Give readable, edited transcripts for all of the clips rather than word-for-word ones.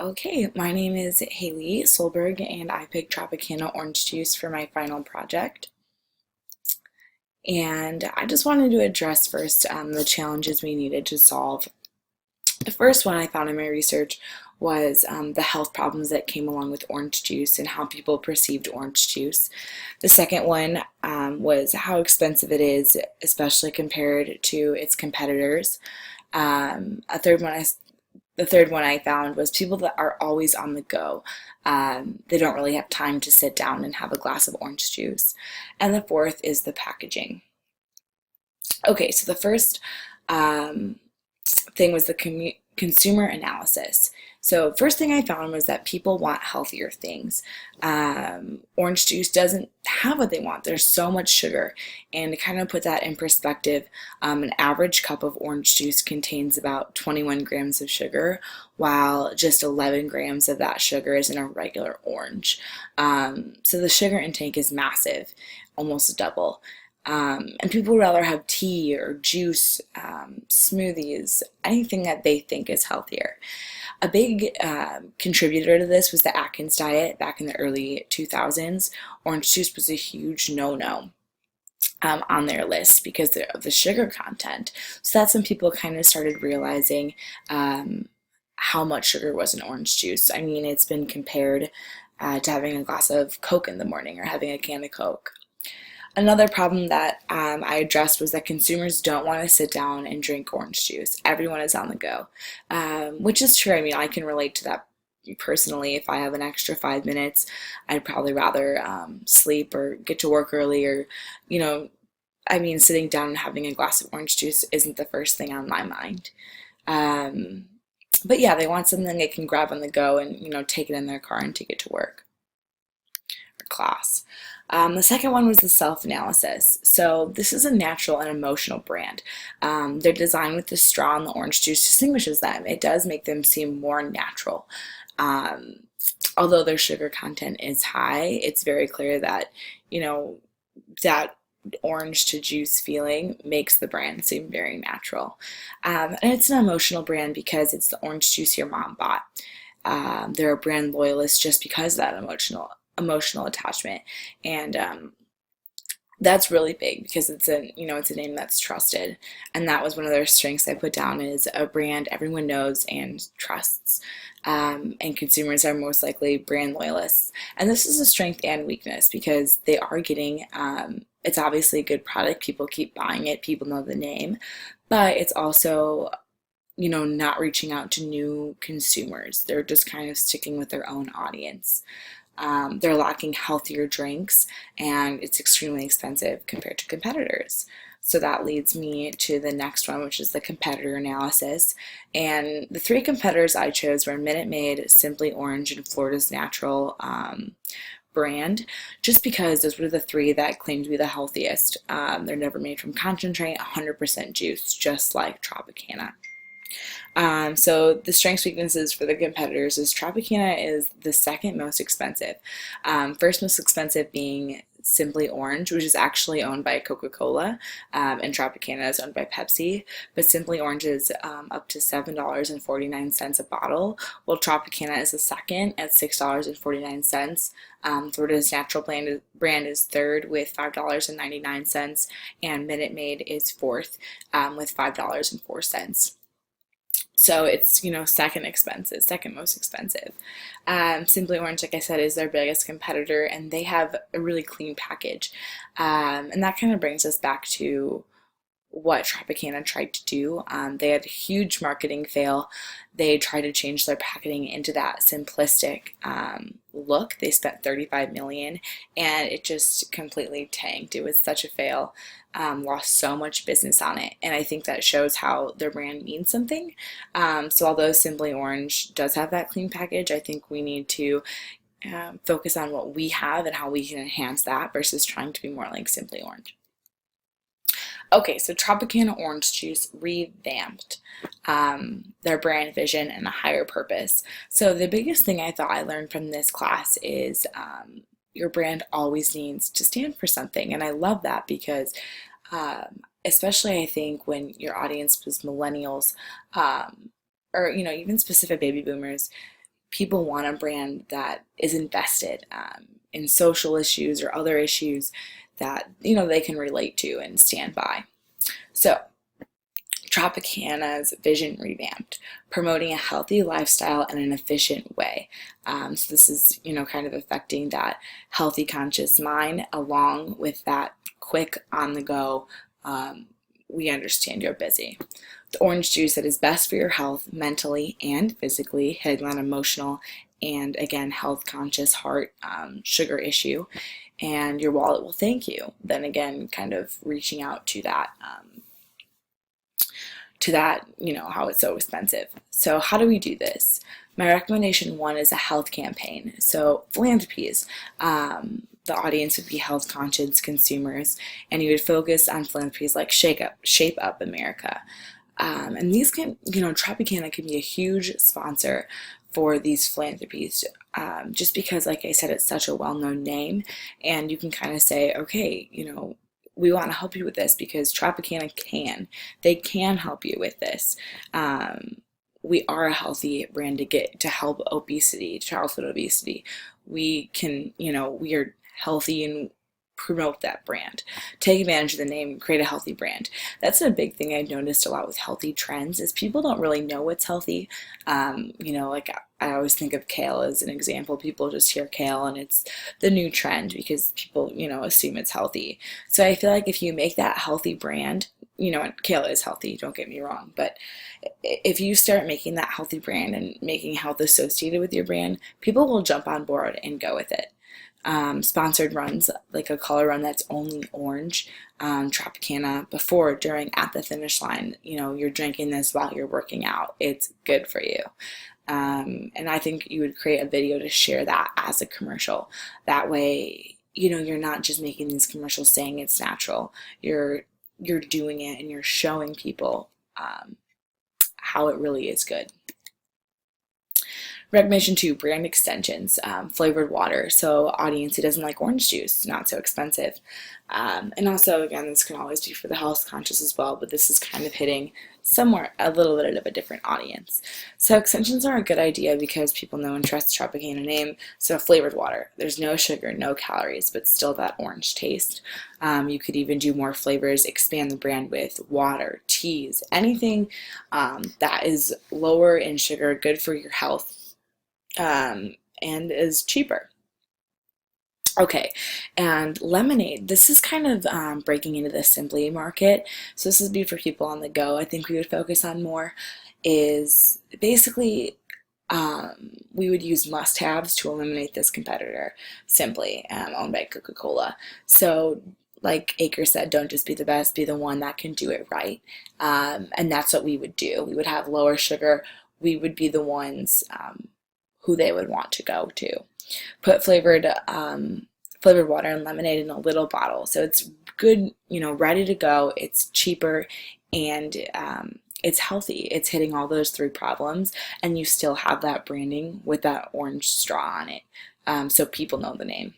Okay, my name is Haley Solberg, and I picked Tropicana orange juice for my final project. And I just wanted to address first the challenges we needed to solve. The first one I found in my research was the health problems that came along with orange juice and how people perceived orange juice. The second one was how expensive it is, especially compared to its competitors. A third one The third one I found was people that are always on the go. They don't really have time to sit down and have a glass of orange juice. And the fourth is the packaging. Okay, so the first um, thing was the consumer analysis. So first thing I found was that people want healthier things. Orange juice doesn't have what they want. There's so much sugar. And to kind of put that in perspective, an average cup of orange juice contains about 21 grams of sugar, while just 11 grams of that sugar is in a regular orange. So the sugar intake is massive, almost double. And people would rather have tea or juice, smoothies, anything that they think is healthier. A big contributor to this was the Atkins diet back in the early 2000s. Orange juice was a huge no-no on their list because of the sugar content. So that's when people kind of started realizing how much sugar was in orange juice. I mean, it's been compared to having a glass of Coke in the morning or having a can of Coke. Another problem that I addressed was that consumers don't want to sit down and drink orange juice. Everyone is on the go, which is true. I mean, I can relate to that personally. If I have an extra 5 minutes, I'd probably rather sleep or get to work early, or, I mean, sitting down and having a glass of orange juice isn't the first thing on my mind. Um, but yeah, they want something they can grab on the go and, take it in their car and take it to work or class. The second one was the self-analysis. So this is a natural and emotional brand. Their design with the straw and the orange juice distinguishes them. It does make them seem more natural. Um, Although their sugar content is high, it's very clear that, that orange to juice feeling makes the brand seem very natural. And it's an emotional brand because it's the orange juice your mom bought. They're a brand loyalist just because of that emotional attachment, and that's really big because it's a name that's trusted, and that was one of their strengths I put down is a brand everyone knows and trusts. And consumers are most likely brand loyalists, and this is a strength and weakness because they are getting it's obviously a good product, people keep buying it, people know the name, but it's also not reaching out to new consumers. They're just kind of sticking with their own audience. They're lacking healthier drinks, and it's extremely expensive compared to competitors. So that leads me to the next one, which is the competitor analysis. And the three competitors I chose were Minute Maid, Simply Orange, and Florida's Natural brand, just because those were the three that claimed to be the healthiest. They're never made from concentrate, 100% juice, just like Tropicana. So the strengths weaknesses for the competitors is Tropicana is the second most expensive. First most expensive being Simply Orange, which is actually owned by Coca-Cola, and Tropicana is owned by Pepsi. But Simply Orange is up to $7.49 a bottle, while Tropicana is the second at $6.49. Florida's Natural brand is third with $5.99, and Minute Maid is fourth with $5.04. So it's, second most expensive. Simply Orange, like I said, is their biggest competitor, and they have a really clean package. And that kind of brings us back to what Tropicana tried to do. They had a huge marketing fail. They tried to change their packaging into that simplistic look. They spent $35 million, and it just completely tanked. It was such a fail. Lost so much business on it, and I think that shows how their brand means something. So although Simply Orange does have that clean package, I think we need to focus on what we have and how we can enhance that versus trying to be more like Simply Orange. Okay, so Tropicana Orange Juice revamped their brand vision and a higher purpose. So the biggest thing I thought I learned from this class is your brand always needs to stand for something. And I love that because especially I think when your audience was millennials, or even specific baby boomers, people want a brand that is invested in social issues or other issues that they can relate to and stand by. So Tropicana's vision revamped, promoting a healthy lifestyle in an efficient way. So this is, kind of affecting that healthy, conscious mind along with that quick, on-the-go, we understand you're busy. The orange juice that is best for your health mentally and physically, hitting that emotional and, again, health-conscious heart sugar issue. And your wallet will thank you. Then again, kind of reaching out to that, how it's so expensive. So how do we do this? My recommendation one is a health campaign. So philanthropies. The audience would be health conscious consumers, and you would focus on philanthropies like Shape Up America. And these can, Tropicana can be a huge sponsor for these philanthropies, just because, like I said, it's such a well-known name, and you can kind of say, okay, we want to help you with this because Tropicana they can help you with this. We are a healthy brand to help obesity, childhood obesity. We can, we are healthy and promote that brand. Take advantage of the name, create a healthy brand. That's a big thing I've noticed a lot with healthy trends is people don't really know what's healthy. Like I always think of kale as an example. People just hear kale and it's the new trend because people, assume it's healthy. So I feel like if you make that healthy brand, and kale is healthy, don't get me wrong, but if you start making that healthy brand and making health associated with your brand, people will jump on board and go with it. Sponsored runs, like a color run that's only orange, Tropicana, before, during, at the finish line, you're drinking this while you're working out. It's good for you. And I think you would create a video to share that as a commercial. That way, you're not just making these commercials saying it's natural. You're doing it and you're showing people how it really is good. Recommendation 2, brand extensions, flavored water. So audience who doesn't like orange juice, not so expensive. And also, again, this can always be for the health conscious as well, but this is kind of hitting somewhere a little bit of a different audience. So extensions are a good idea because people know and trust the Tropicana name. So flavored water, there's no sugar, no calories, but still that orange taste. You could even do more flavors, expand the brand with water, teas, anything that is lower in sugar, good for your health, and is cheaper. Okay, and lemonade. This is kind of breaking into the Simply market. So this would be for people on the go. I think we would focus on more is basically we would use must-haves to eliminate this competitor, Simply, owned by Coca-Cola. So like Acre said, don't just be the best, be the one that can do it right. And that's what we would do. We would have lower sugar. We would be the ones who they would want to go to. Put flavored water and lemonade in a little bottle. So it's good, ready to go. It's cheaper and it's healthy. It's hitting all those 3 problems and you still have that branding with that orange straw on it. So people know the name.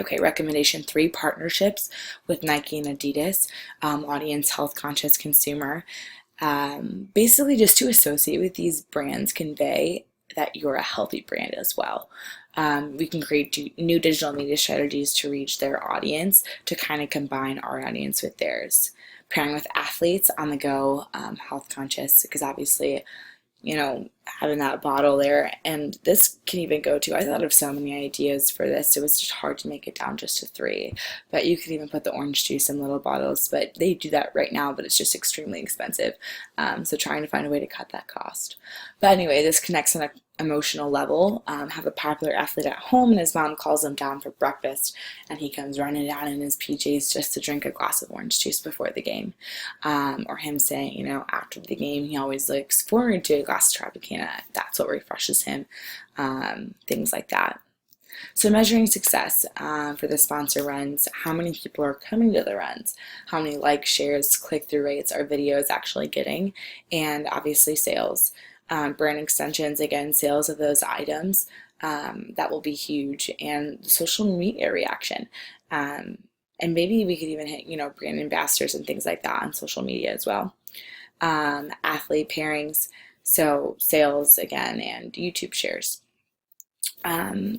Okay, recommendation 3, partnerships with Nike and Adidas, audience health conscious consumer. Basically just to associate with these brands convey that you're a healthy brand as well. We can create new digital media strategies to reach their audience to kind of combine our audience with theirs. Pairing with athletes on the go, health conscious, because obviously, having that bottle there, and this can even go to, I thought of so many ideas for this. It was just hard to make it down just to 3, but you could even put the orange juice in little bottles, but they do that right now, but it's just extremely expensive. So trying to find a way to cut that cost. But anyway, this connects on an emotional level. Have a popular athlete at home and his mom calls him down for breakfast and he comes running down in his PJs just to drink a glass of orange juice before the game. Or him saying, after the game he always looks forward to a glass of Tropicana. That's what refreshes him. Things like that. So measuring success for the sponsor runs, how many people are coming to the runs, how many likes, shares, click-through rates our videos actually getting, and obviously sales. Brand extensions, again, sales of those items, that will be huge, and social media reaction. And maybe we could even hit, brand ambassadors and things like that on social media as well. Athlete pairings, So sales again and YouTube shares.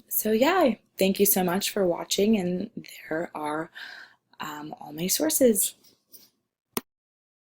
So yeah, thank you so much for watching, and there are all my sources.